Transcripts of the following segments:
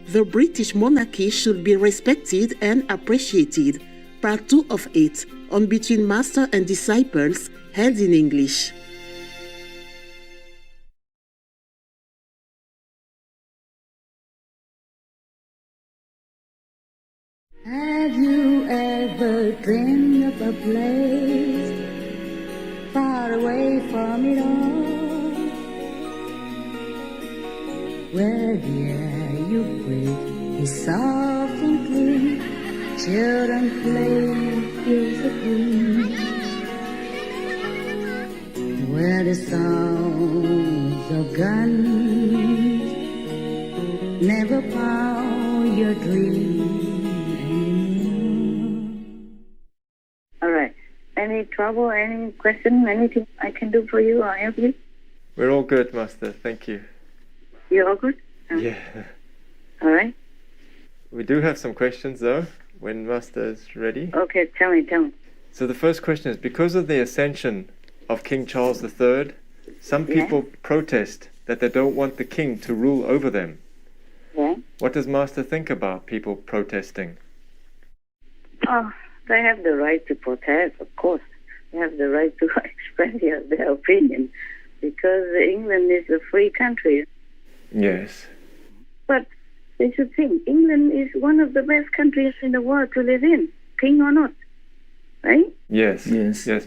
The British monarchy should be respected and appreciated. Part 2 of 8, on Between Master and Disciples, held in English. Have you ever dreamed of a place far away from it all, where the air you breathe is soft and clean, children play fields of green, where the sounds of guns never power your dreams? Any trouble, any question, anything I can do for you or help you? We're all good, Master. Thank you. You're all good? Yeah. All right. We do have some questions, though, when Master is ready. Okay, tell me. So the first question is, because of the ascension of King Charles III, some people protest that they don't want the king to rule over them. Yeah. What does Master think about people protesting? Oh, they have the right to protest, of course. They have the right to express their opinion, because England is a free country. Yes. But they should think, England is one of the best countries in the world to live in, king or not, right? Yes,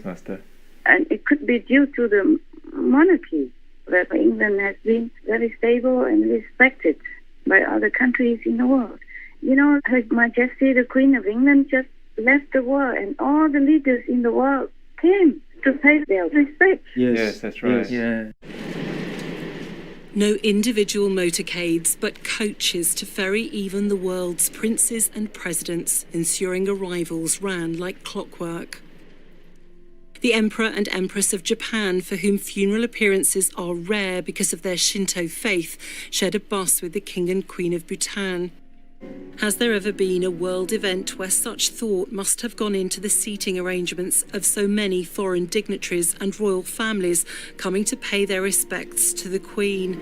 Master. And it could be due to the monarchy, that England has been very stable and respected by other countries in the world. You know, Her Majesty the Queen of England just left the war, and all the leaders in the world came to pay their respect. Yes, that's right. Yeah. No individual motorcades, but coaches to ferry even the world's princes and presidents, ensuring arrivals ran like clockwork. The Emperor and Empress of Japan, for whom funeral appearances are rare because of their Shinto faith, shared a bus with the King and Queen of Bhutan. Has there ever been a world event where such thought must have gone into the seating arrangements of so many foreign dignitaries and royal families coming to pay their respects to the Queen?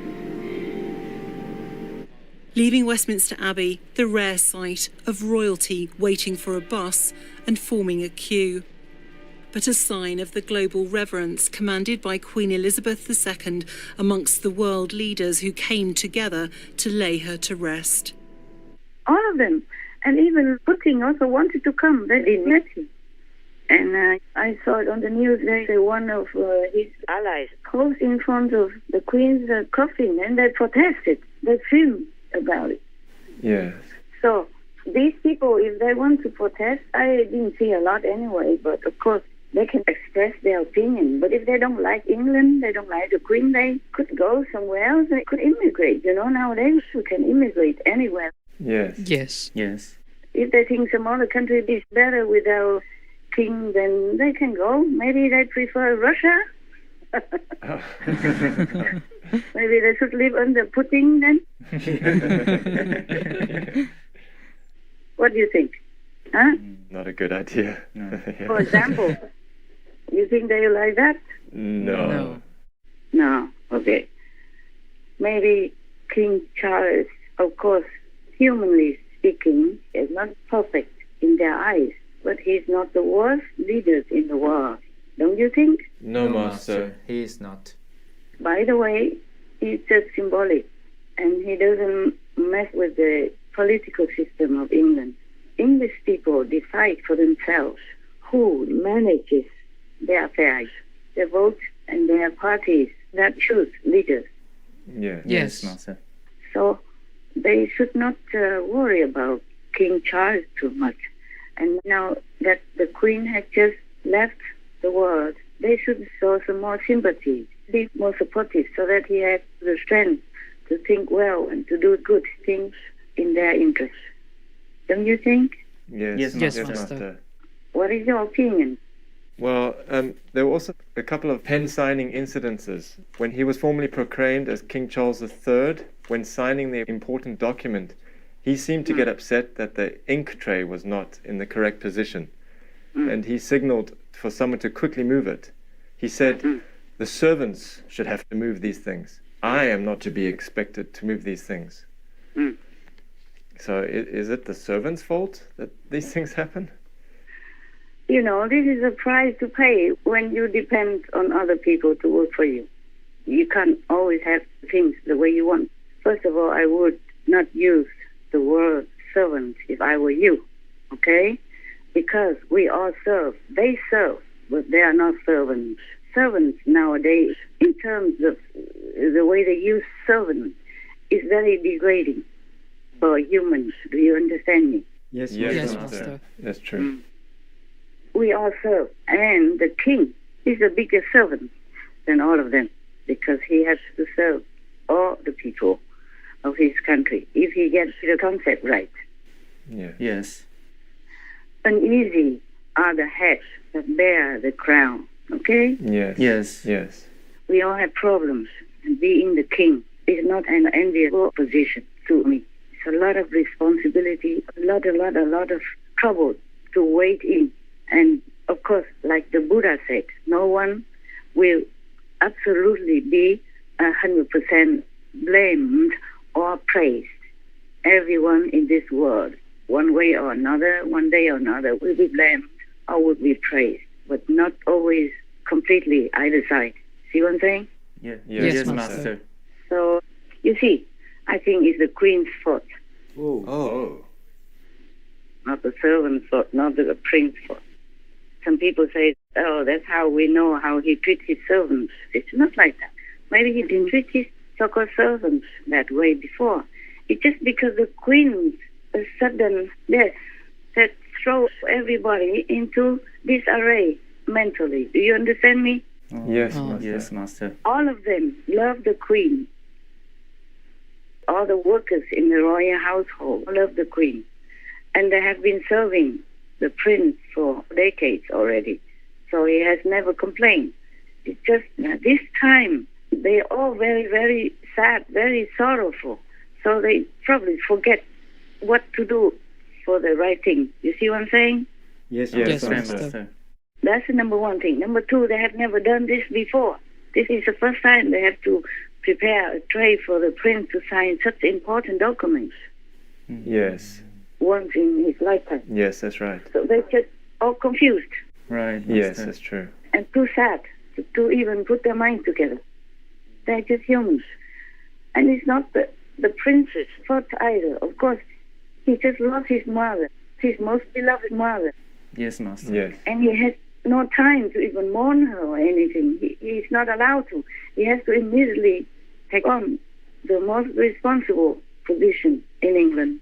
Leaving Westminster Abbey, the rare sight of royalty waiting for a bus and forming a queue. But a sign of the global reverence commanded by Queen Elizabeth II amongst the world leaders who came together to lay her to rest. All of them. And even Putin also wanted to come. They didn't let him. And I saw it on the news. One of his allies closed in front of the Queen's coffin, and they protested. They filmed about it. Yes. So these people, if they want to protest, I didn't see a lot anyway, but of course they can express their opinion. But if they don't like England, they don't like the Queen, they could go somewhere else. They could immigrate. You know, nowadays you can immigrate anywhere. Yes. If they think some other country is better without king, then they can go. Maybe they prefer Russia. Maybe they should live under Putin then. What do you think? Huh? Not a good idea. No. Yeah. For example, you think they like that? No. No. Okay. Maybe King Charles, of course, humanly speaking, is not perfect in their eyes, but he's not the worst leader in the world. Don't you think? No, Master. He is not. By the way, he's just symbolic, and he doesn't mess with the political system of England. English people decide for themselves who manages their affairs, their votes, and their parties that choose leaders. Yes, Master. So they should not worry about King Charles too much. And now that the Queen has just left the world, they should show some more sympathy, be more supportive, so that he has the strength to think well and to do good things in their interest. Don't you think? Yes, Master. What is your opinion? Well, there were also a couple of pen-signing incidences. When he was formally proclaimed as King Charles III, when signing the important document, he seemed to get upset that the ink tray was not in the correct position. And he signaled for someone to quickly move it. He said, the servants should have to move these things. I am not to be expected to move these things. So is it the servant's fault that these things happen? You know, this is a price to pay when you depend on other people to work for you. You can't always have things the way you want. First of all, I would not use the word servant if I were you, okay? Because we all serve. They serve, but they are not servants. Servants nowadays, in terms of the way they use servant, is very degrading for humans. Do you understand me? Yes, Master. That's true. We all serve. And the king is the biggest servant than all of them because he has to serve all the people of his country if he gets the concept right. Yeah. Yes. Uneasy are the heads that bear the crown, okay? Yes. Yes. Yes. We all have problems, and being the king is not an enviable position to me. It's a lot of responsibility, a lot of trouble to wait in. And of course, like the Buddha said, no one will absolutely be 100% blamed or praised. Everyone in this world, one way or another, one day or another, will be blamed or will be praised, but not always completely either side. See what I'm saying? Yeah. Yes, Master. So, you see, I think it's the queen's fault, Oh. not the servant's fault, not the prince's fault. Some people say, oh, that's how we know how he treats his servants. It's not like that. Maybe he didn't treat his so-called servants that way before. It's just because the queen's sudden death that throw everybody into disarray mentally. Do you understand me? Yes, Master. Yes, Master. All of them love the queen. All the workers in the royal household love the queen. And they have been serving the prince for decades already. So he has never complained. It's just this time they're all very, very sad, very sorrowful. So they probably forget what to do for the right thing. You see what I'm saying? Yes, Master. That's the number one thing. Number two, they have never done this before. This is the first time they have to prepare a tray for the prince to sign such important documents Yes. once in his lifetime. Yes, that's right. So they're just all confused Right. Yes, Master. that's true. and too sad to even put their minds together. They're just humans. And it's not the prince's fault either. Of course, he just lost his mother, his most beloved mother. Yes, Master. Yes. And he has no time to even mourn her or anything. He's not allowed to. He has to immediately take on the most responsible position in England.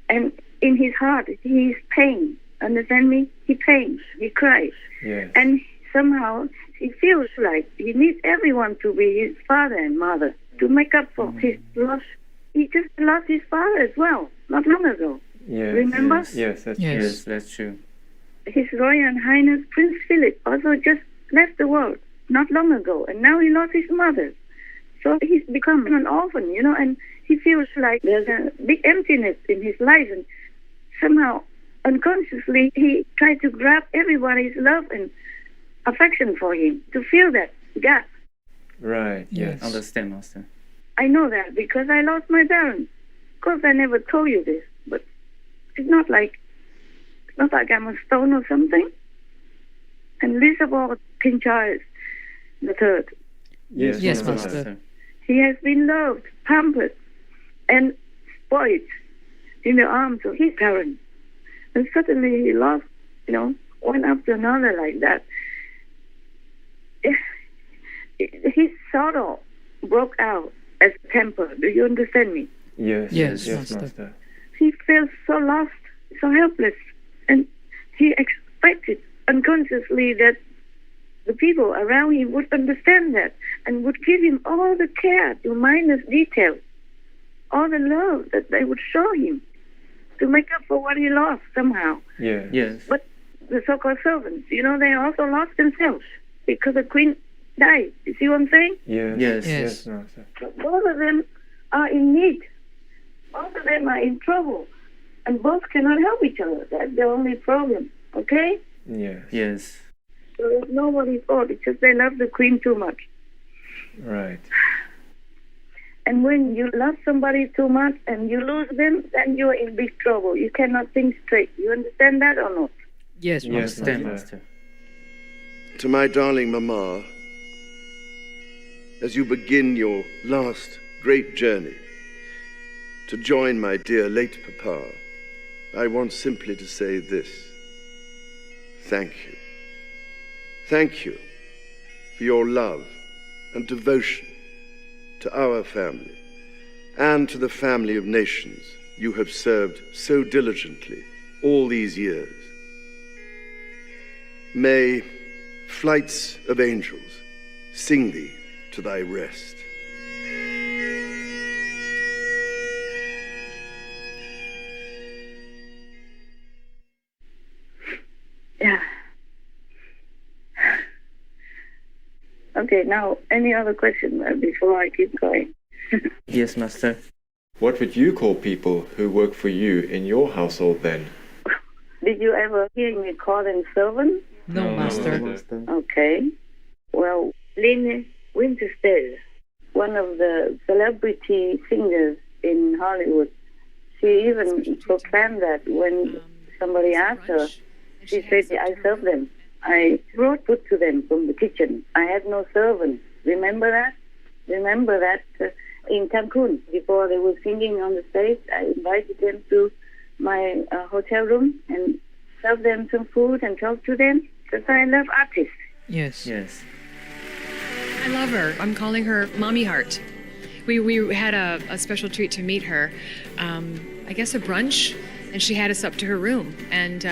And in his heart, he is pain. Understand me? He pains. He cries. Yes. And somehow he feels like he needs everyone to be his father and mother to make up for his loss. He just lost his father as well, not long ago. Yes. Remember? Yes, that's Yes, that's true. His Royal Highness Prince Philip also just left the world not long ago, and now he lost his mother. So he's become an orphan, you know, and he feels like there's a big emptiness in his life, and somehow unconsciously he tried to grab everybody's love and affection for him to fill that gap. true. Right. Yes. Understand, Master. I know that because I lost my parents. Of course, I never told you this, but it's not like I'm a stone or something. And least of all, King Charles III. Yes, Master. Master. He has been loved, pampered, and spoiled in the arms of his parents. And suddenly he lost, you know, one after another like that. His sorrow broke out as a temper. Do you understand me? Yes. Yes, Yes, Master. Master. He felt so lost, so helpless. And he expected unconsciously that the people around him would understand that and would give him all the care to minus detail, all the love that they would show him to make up for what he lost somehow. Yes. Yes. But the so-called servants, you know, they also lost themselves because the queen died. You see what I'm saying? Yes. Yes. Yes, Master. So both of them are in need. Both of them are in trouble. And both cannot help each other. That's the only problem. Okay? Yes. Yes. So it's nobody's fault. It's just they love the queen too much. Right. And when you love somebody too much and you lose them, then you're in big trouble. You cannot think straight. You understand that or not? Yes, Yes, Master. Master. To my darling Mama, as you begin your last great journey to join my dear late Papa, I want simply to say this. Thank you. Thank you for your love and devotion to our family and to the family of nations you have served so diligently all these years. May flights of angels sing thee to thy rest. Yeah. Okay, now, any other question before I keep going? Yes, Master. What would you call people who work for you in your household then? Did you ever hear me call them servants? No, Master. Master. Okay. Well, Lynn Winterstead, one of the celebrity singers in Hollywood, she even proclaimed that when somebody asked her, she said, I serve them. I brought food to them from the kitchen. I had no servants. Remember that? Remember that in Cancun, before they were singing on the stage, I invited them to my hotel room and served them some food and talked to them because I love artists. Yes. Yes. I love her. I'm calling her Mommy Heart. We had a special treat to meet her. I guess a brunch, and she had us up to her room, and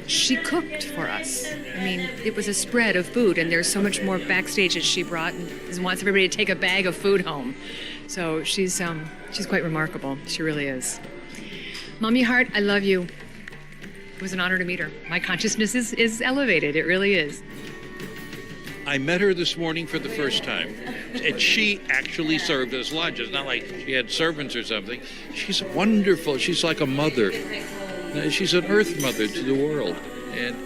she cooked for us. I mean, it was a spread of food, and there's so much more backstage that she brought, and wants everybody to take a bag of food home. So she's quite remarkable. She really is. Mommy Heart, I love you. It was an honor to meet her. My consciousness is elevated. It really is. I met her this morning for the first time, and she actually served us lunch. It's not like she had servants or something. She's wonderful. She's like a mother. She's an earth mother to the world. And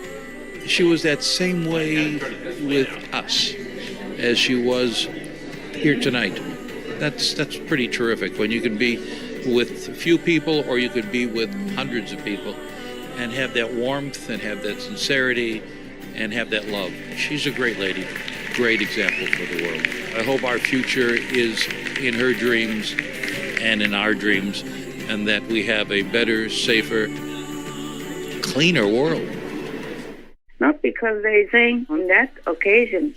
she was that same way with us as she was here tonight. That's pretty terrific when you can be with a few people or you could be with hundreds of people and have that warmth and have that sincerity and have that love. She's a great lady, great example for the world. I hope our future is in her dreams and in our dreams, and that we have a better, safer, cleaner world. Not because they sang on that occasion.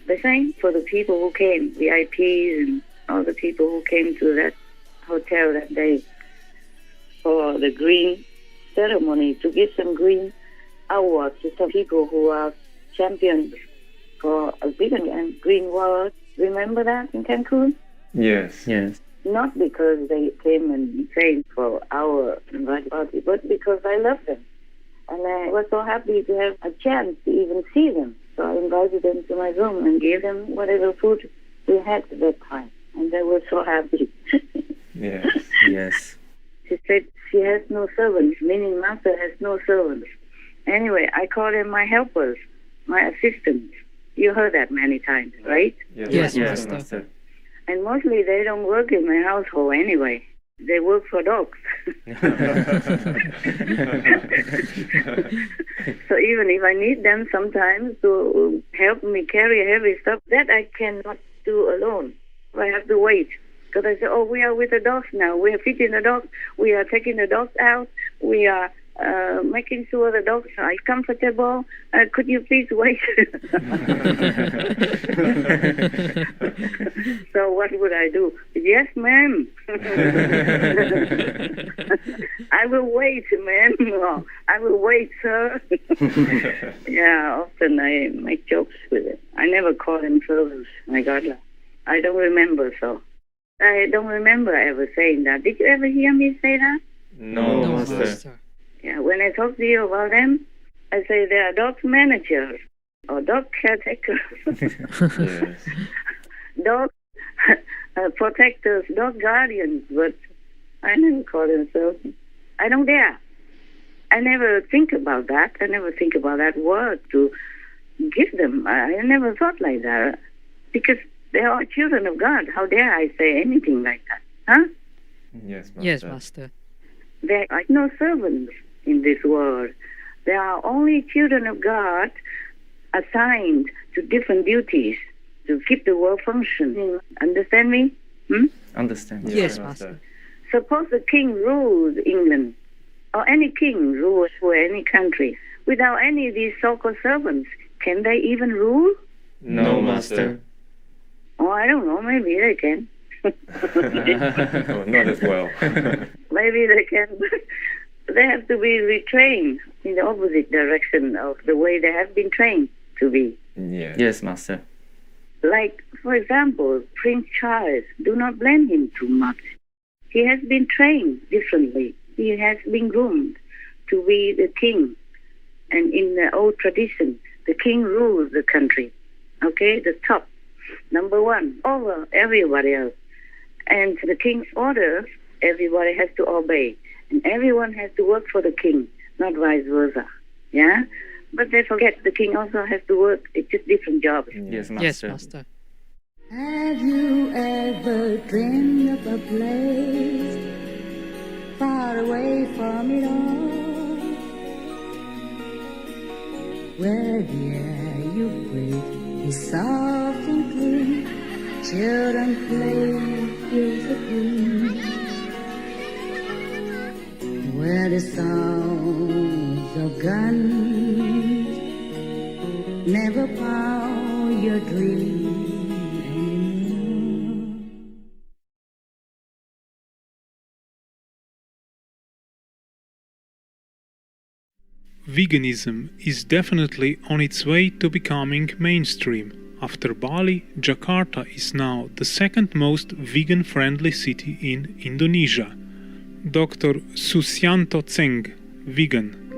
They sang for the people who came, VIPs and all the people who came to that hotel that day for the green ceremony, to give some green awards to some people who are champions for a vegan and green world. Remember that in Cancun? Yes. Yes. Not because they came and sang for our invited party, but because I love them. And I was so happy to have a chance to even see them. So I invited them to my room and gave them whatever food we had at that time. And they were so happy. Yes. Yes. She said she has no servants, meaning Master has no servants. Anyway, I call them my helpers, my assistants. You heard that many times, right? Yes, Yes, Master. Master. And mostly they don't work in my household anyway. They work for dogs. So even if I need them sometimes to help me carry heavy stuff, that I cannot do alone. I have to wait. Because I say, oh, we are with the dogs now. We are feeding the dogs. We are taking the dogs out. We are making sure the dogs are comfortable. Could you please wait? So what would I do? Yes, ma'am. I will wait, ma'am. No, I will wait, sir. Yeah, often I make jokes with it. I never call them servants. My God, I don't remember, so. I don't remember ever saying that. Did you ever hear me say that? No, No, Master. Master. Yeah, when I talk to you about them, I say they are dog managers or dog caretakers, Yes. dog protectors, dog guardians, but I never call them so. I don't dare. I never think about that. I never think about that word to give them. I never thought like that because They are children of God. How dare I say anything like that? Huh? Yes, Master. Yes, Master. There are no servants in this world. There are only children of God assigned to different duties to keep the world functioning. Understand me? Understand. Yes, Master. Suppose the king rules England, or any king rules for any country, without any of these so-called servants. Can they even rule? No, Master. Oh, I don't know. Maybe they can. No, not as well. Maybe they can. They have to be retrained in the opposite direction of the way they have been trained to be. Yeah. Yes, Master. Like, for example, Prince Charles, do not blame him too much. He has been trained differently. He has been groomed to be the king. And in the old tradition, the king rules the country. Okay, the top, number one, over everybody else. And the king's orders, everybody has to obey. And everyone has to work for the king, not vice versa. Yeah? But they forget the king also has to work. It's just different jobs. Yes, Master. Yes, Master. Have you ever dreamed of a place far away from it all, where the air you breathe is soft and clean, children play fields of green, where the sounds of guns never power your dreams? Veganism is definitely on its way to becoming mainstream. After Bali, Jakarta is now the second most vegan-friendly city in Indonesia. Dr. Susianto Tseng, vegan,